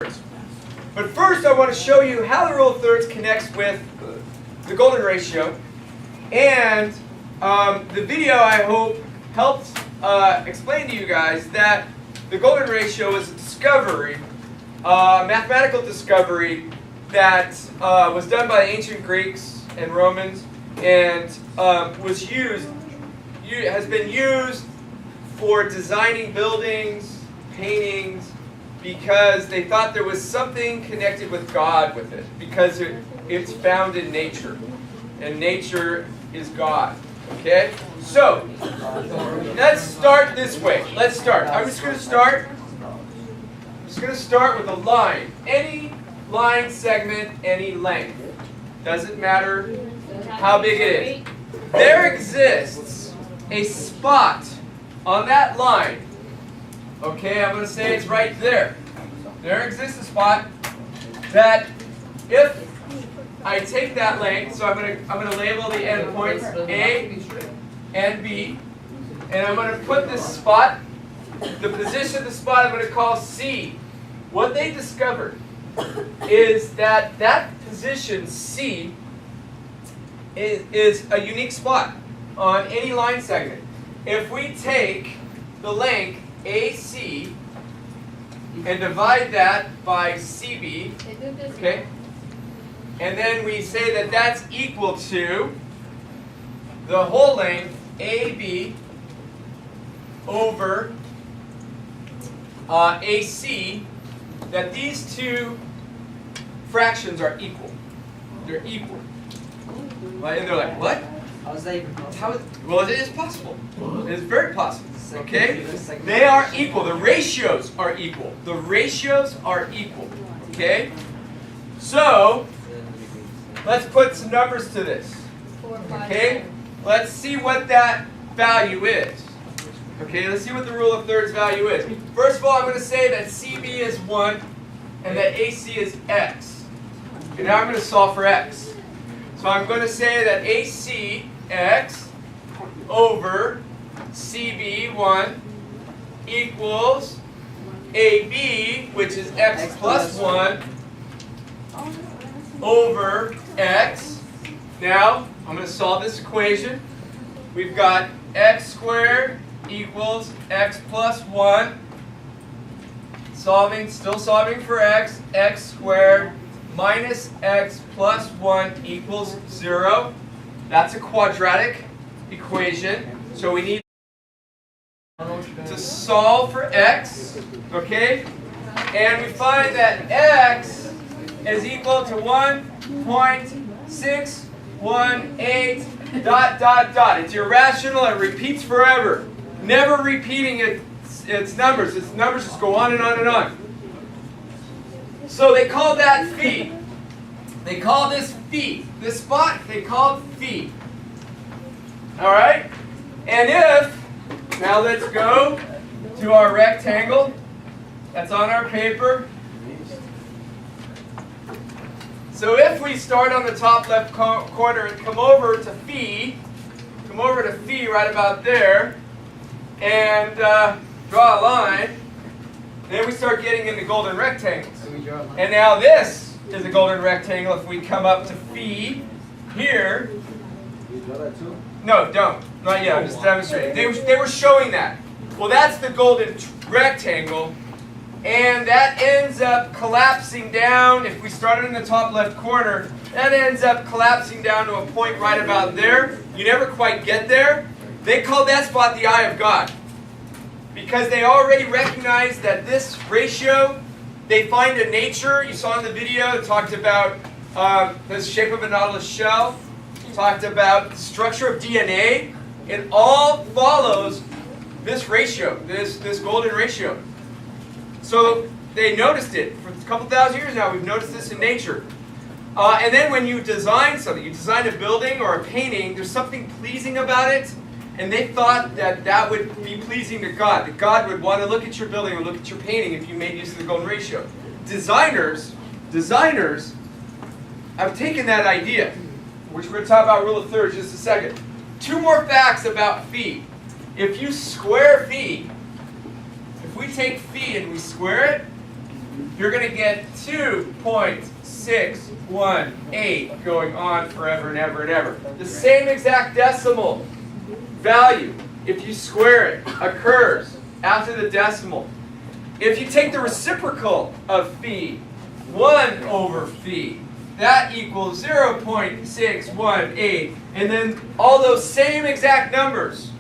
But first I want to show you how the rule of thirds connects with the golden ratio. And the video, I hope, helped explain to you guys that the golden ratio is a discovery, mathematical discovery that was done by the ancient Greeks and Romans and has been used for designing buildings, paintings, because they thought there was something connected with God with it, because it's found in nature, and nature is God. Okay? So, let's start this way. Let's start. I'm just going to start with a line. Any line segment, any length. Doesn't matter how big it is. There exists a spot on that line. Okay, I'm going to say it's right there. There exists a spot that if I take that length, so I'm going to label the endpoints A and B, and I'm going to put this spot, the position of the spot I'm going to call C. What they discovered is that that position C is a unique spot on any line segment. If we take the length AC and divide that by CB, okay, and then we say that that's equal to the whole length AB over AC, that these two fractions are equal. They're equal. And they're like, what? Well, it is possible. It is very possible. Okay? They are equal. The ratios are equal. The ratios are equal. Okay? So, let's put some numbers to this. Okay? Let's see what that value is. Okay, let's see what the rule of thirds value is. First of all, I'm going to say that CB is 1 and that AC is x. Okay, now I'm going to solve for x. So I'm going to say that AC x over CB1 equals AB, which is x plus 1, over x. Now, I'm going to solve this equation. We've got x squared equals x plus 1. Still solving for x. X squared minus x plus 1 equals 0. That's a quadratic equation. So we need to solve for x. Okay? And we find that x is equal to 1.618 ... It's irrational. It repeats forever. Never repeating its numbers. Its numbers just go on and on and on. So they call that phi. They call this phi. This spot they called phi. Alright? And if, now let's go to our rectangle that's on our paper. So if we start on the top left corner and come over to phi right about there, and draw a line, then we start getting into golden rectangles. And now this is a golden rectangle. If we come up to phi here, no, don't. Not yet. I'm just demonstrating. They were showing that. Well, that's the golden rectangle. And that ends up collapsing down. If we started in the top left corner, that ends up collapsing down to a point right about there. You never quite get there. They call that spot the eye of God, because they already recognize that this ratio, they find in nature. You saw in the video, it talked about the shape of a nautilus shell. It talked about the structure of DNA. It all follows this ratio, this golden ratio. So they noticed it. For a couple thousand years now, we've noticed this in nature. And then when you design something, you design a building or a painting, there's something pleasing about it, and they thought that that would be pleasing to God, that God would want to look at your building or look at your painting if you made use of the golden ratio. Designers have taken that idea, which we're going to talk about rule of thirds in just a second. Two more facts about phi. If you square phi, if we take phi and we square it, you're going to get 2.618 going on forever and ever and ever. The same exact decimal value, if you square it, occurs after the decimal. If you take the reciprocal of phi, 1 over phi, that equals 0.618. And then all those same exact numbers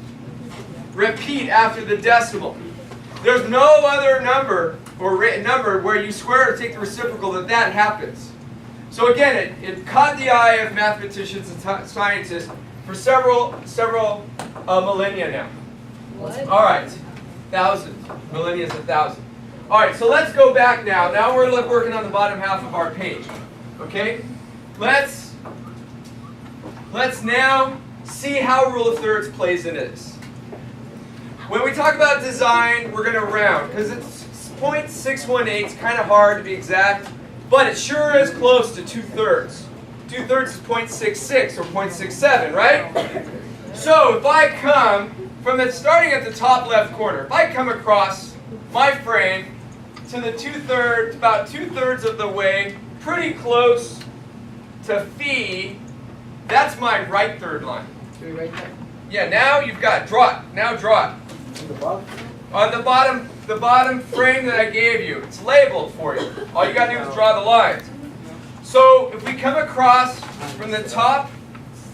repeat after the decimal. There's no other number or number where you square or take the reciprocal that happens. So again, it caught the eye of mathematicians and scientists for several millennia now. What? All right, thousands. Millennia is 1,000. All right, so let's go back now. Now we're working on the bottom half of our page. Okay, let's now see how rule of thirds plays into this. When we talk about design, we're going to round because it's 0.618. It's kind of hard to be exact, but it sure is close to 2/3. 2/3 is 0.66 or 0.67, right? So if I come from starting at the top left corner, if I come across my frame to the 2/3, about 2/3 of the way, pretty close to phi, that's my right third line. Should we write that? Yeah, now you've got, draw it. Now draw it. On the bottom frame that I gave you, it's labeled for you. All you got to do is draw the lines. So if we come across from the top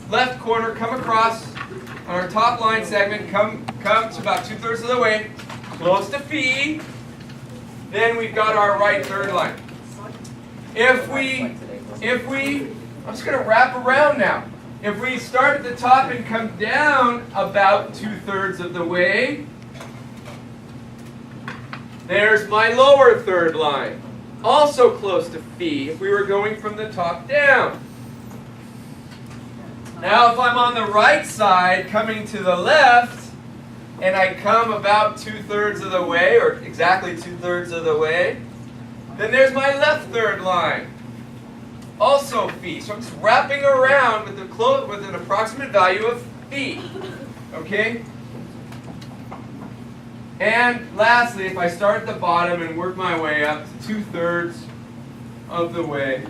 left corner, come across on our top line segment, come to about 2/3 of the way, close to phi, then we've got our right third line. If we, I'm just going to wrap around now. If we start at the top and come down about 2/3 of the way, there's my lower third line, also close to phi if we were going from the top down. Now if I'm on the right side coming to the left, and I come about 2/3 of the way, or exactly 2/3 of the way, then there's my left third line, also phi. So I'm just wrapping around with an approximate value of phi. Okay? And lastly, if I start at the bottom and work my way up to 2/3 of the way,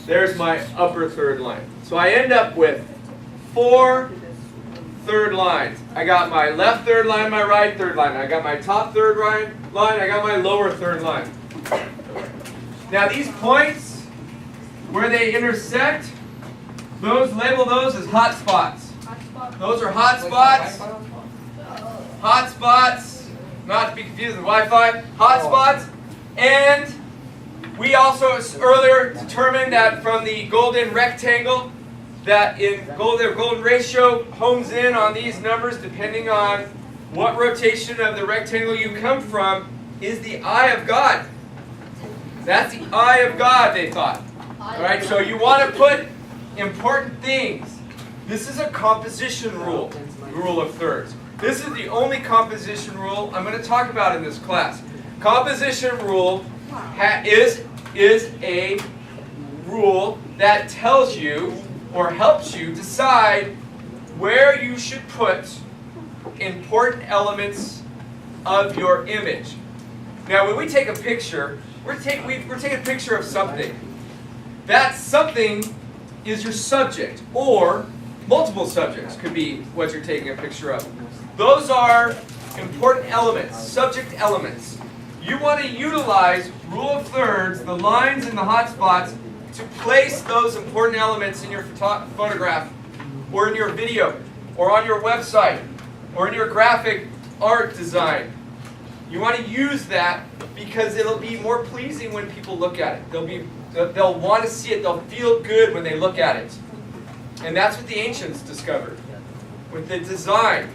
there's my upper third line. So I end up with 4 third lines. I got my left third line, my right third line. I got my top third line, I got my lower third line. Now these points, where they intersect, label those as hot spots. Those are hot spots. Hot spots, not to be confused with Wi-Fi. Hot spots, and we also earlier determined that from the golden rectangle, that the golden ratio hones in on these numbers depending on what rotation of the rectangle you come from is the eye of God. That's the eye of God, they thought. All right, so you want to put important things. This is a composition rule, rule of thirds. This is the only composition rule I'm going to talk about in this class. Composition rule is a rule that tells you or helps you decide where you should put important elements of your image. Now, when we take a picture, we're taking a picture of something. That something is your subject, or multiple subjects could be what you're taking a picture of. Those are important elements, subject elements. You want to utilize rule of thirds, the lines and the hot spots, to place those important elements in your photograph, or in your video, or on your website, or in your graphic art design. You want to use that because it'll be more pleasing when people look at it. They'll want to see it. They'll feel good when they look at it. And that's what the ancients discovered. With the design,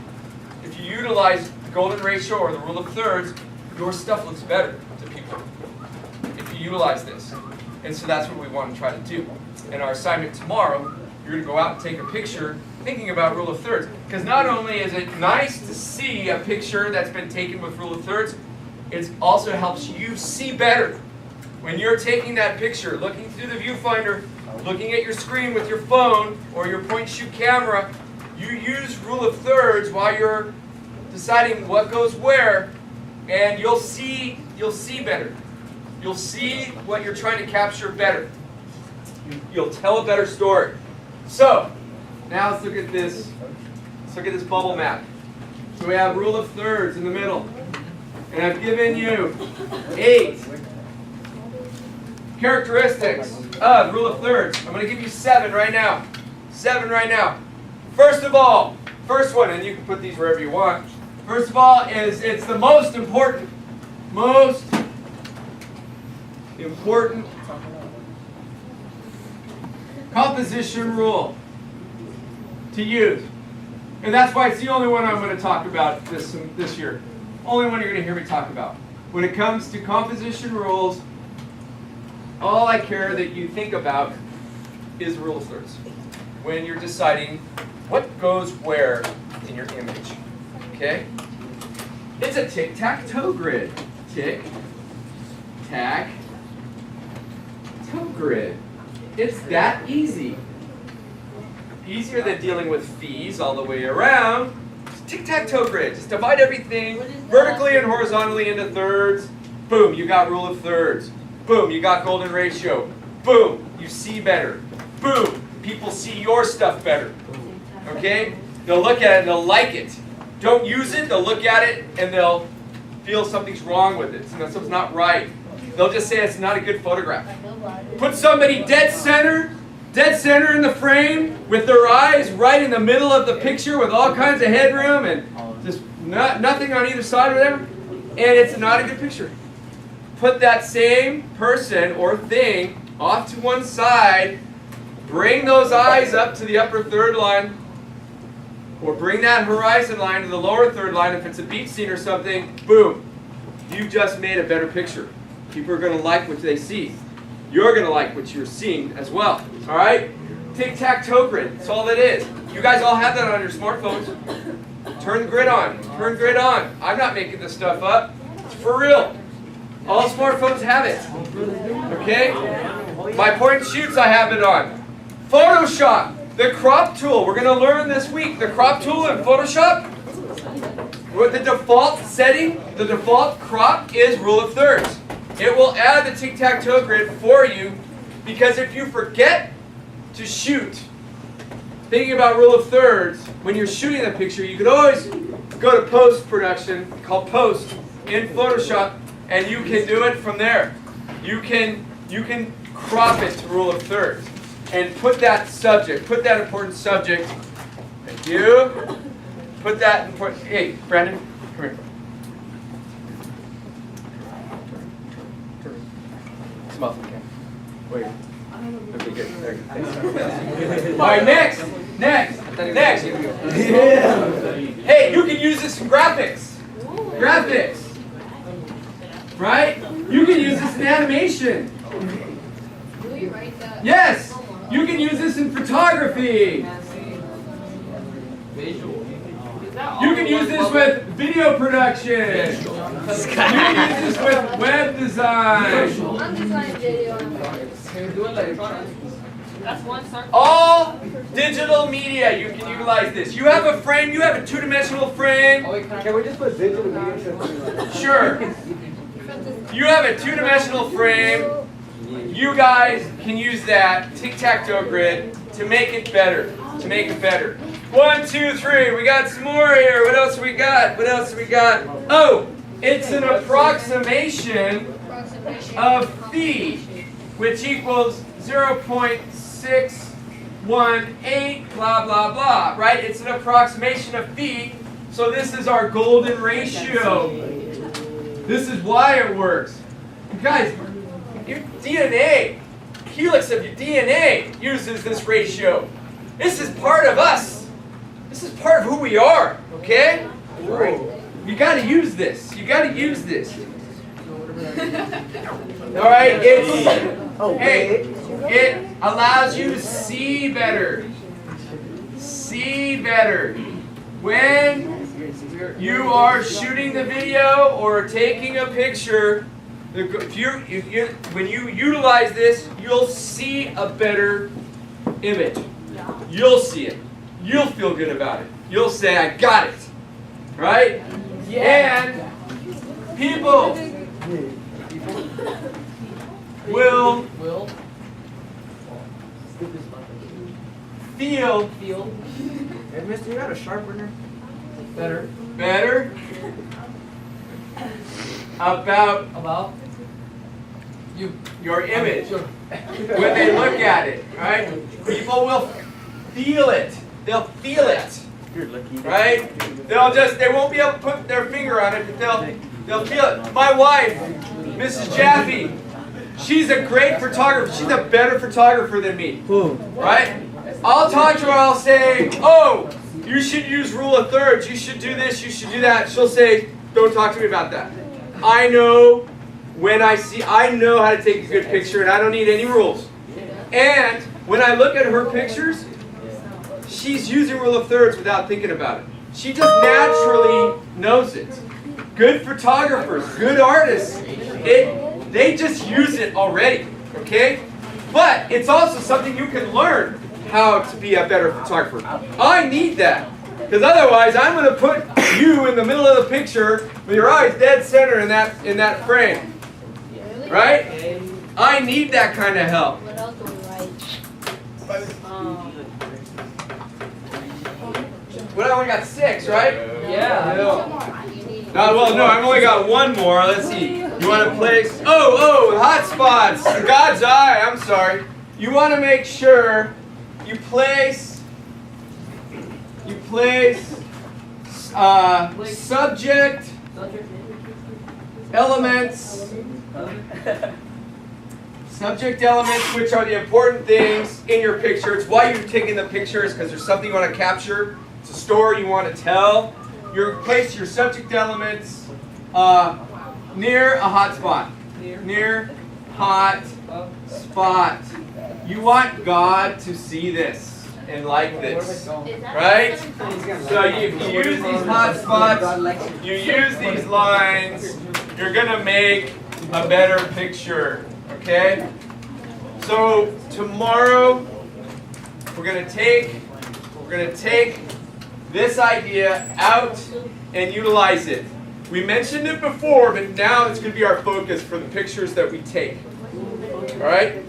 if you utilize the golden ratio or the rule of thirds, your stuff looks better to people if you utilize this. And so that's what we want to try to do. In our assignment tomorrow, you're going to go out and take a picture thinking about rule of thirds. Because not only is it nice to see a picture that's been taken with rule of thirds, it also helps you see better. When you're taking that picture, looking through the viewfinder, looking at your screen with your phone or your point-and-shoot camera, you use rule of thirds while you're deciding what goes where, and you'll see better. You'll see what you're trying to capture better. You'll tell a better story. So, now let's look at this. Let's look at this bubble map. So we have rule of thirds in the middle. And I've given you 8 characteristics of rule of thirds. I'm going to give you 7 right now. 7 right now. First of all, first one, and you can put these wherever you want. First of all, it's the most important composition rule to use. And that's why it's the only one I'm going to talk about this year. Only one you're going to hear me talk about. When it comes to composition rules, all I care that you think about is rule of thirds. When you're deciding what goes where in your image. Okay? It's a tic-tac-toe grid. Tic-tac-toe grid. It's that easy. Easier than dealing with fees all the way around. Tic-tac-toe grid. Just divide everything vertically and horizontally into thirds. Boom, you got rule of thirds. Boom, you got golden ratio. Boom, you see better. Boom, people see your stuff better. Okay? They'll look at it and they'll like it. Don't use it, they'll look at it and they'll feel something's wrong with it. Something's not right. They'll just say it's not a good photograph. Put somebody dead center in the frame with their eyes right in the middle of the picture with all kinds of headroom and just nothing on either side or whatever, and it's not a good picture. Put that same person or thing off to one side, bring those eyes up to the upper third line, or bring that horizon line to the lower third line if it's a beach scene or something, boom, you just made a better picture. People are going to like what they see. You're going to like what you're seeing as well. All right? Tic-tac-toe grid. That's all it is. You guys all have that on your smartphones. Turn the grid on. Turn grid on. I'm not making this stuff up. It's for real. All smartphones have it. Okay? My point and shoots, I have it on. Photoshop. The crop tool. We're going to learn this week. The crop tool in Photoshop. With the default setting, the default crop is rule of thirds. It will add the tic-tac-toe grid for you because if you forget to shoot, thinking about rule of thirds, when you're shooting the picture, you can always go to post-production, called post, in Photoshop, and you can do it from there. You can crop it to rule of thirds and put that subject, put that important subject, thank you, put that important, hey, Brandon, come here. Smell the can. Wait. Okay, good. There you go. All right, next. Hey, you can use this in graphics. Graphics. Right? You can use this in animation. Yes. You can use this in photography. You can use this with video production. You can use this with web design. All digital media, you can utilize this. You have a frame, you have a two-dimensional frame. Can we just put digital media? Sure. You have a two-dimensional frame. You guys can use that tic-tac-toe grid to make it better. 1, 2, 3. We got some more here. What else we got? Oh, it's an approximation of phi, which equals 0.618, blah, blah, blah, right? It's an approximation of phi, so this is our golden ratio. This is why it works. You guys, your DNA, helix of your DNA uses this ratio. This is part of us. This is part of who we are, okay? You got to use this. All right, it allows you to see better. When you are shooting the video or taking a picture, when you utilize this, you'll see a better image. You'll see it. You'll feel good about it. You'll say, I got it. Right? Yeah. And people, feel Hey, mister, you got a sharpener? Better. better about You. your image when they look at it, right? People will feel it. They'll feel it, You're lucky. right? They won't be able to put their finger on it, but they'll feel it. My wife, Mrs. Jaffe, she's a great photographer. She's a better photographer than me, Who? right? I'll talk to her, I'll say, oh, you should use rule of thirds, you should do this, you should do that. She'll say, don't talk to me about that. I know I know how to take a good picture and I don't need any rules. And when I look at her pictures, she's using rule of thirds without thinking about it. She just naturally knows it. Good photographers, good artists, they just use it already, okay? But it's also something you can learn how to be a better photographer. I need that, because otherwise I'm going to put you in the middle of the picture with your eyes dead center in that frame, right? I need that kind of help. What else do we write? Well, I only got 6, right? Yeah. No, I've only got one more. Let's see. You want to place? Oh, hot spots. God's eye. I'm sorry. You want to make sure you place subject elements. Subject elements, which are the important things in your picture. It's why you're taking the pictures, because there's something you want to capture. It's a story you want to tell. You place your subject elements near a hot spot. Near hot spot. You want God to see this and like this, right? So you use these hot spots, you use these lines, you're gonna make a better picture, okay? So tomorrow we're gonna take this idea out and utilize it. We mentioned it before, but now it's going to be our focus for the pictures that we take. All right?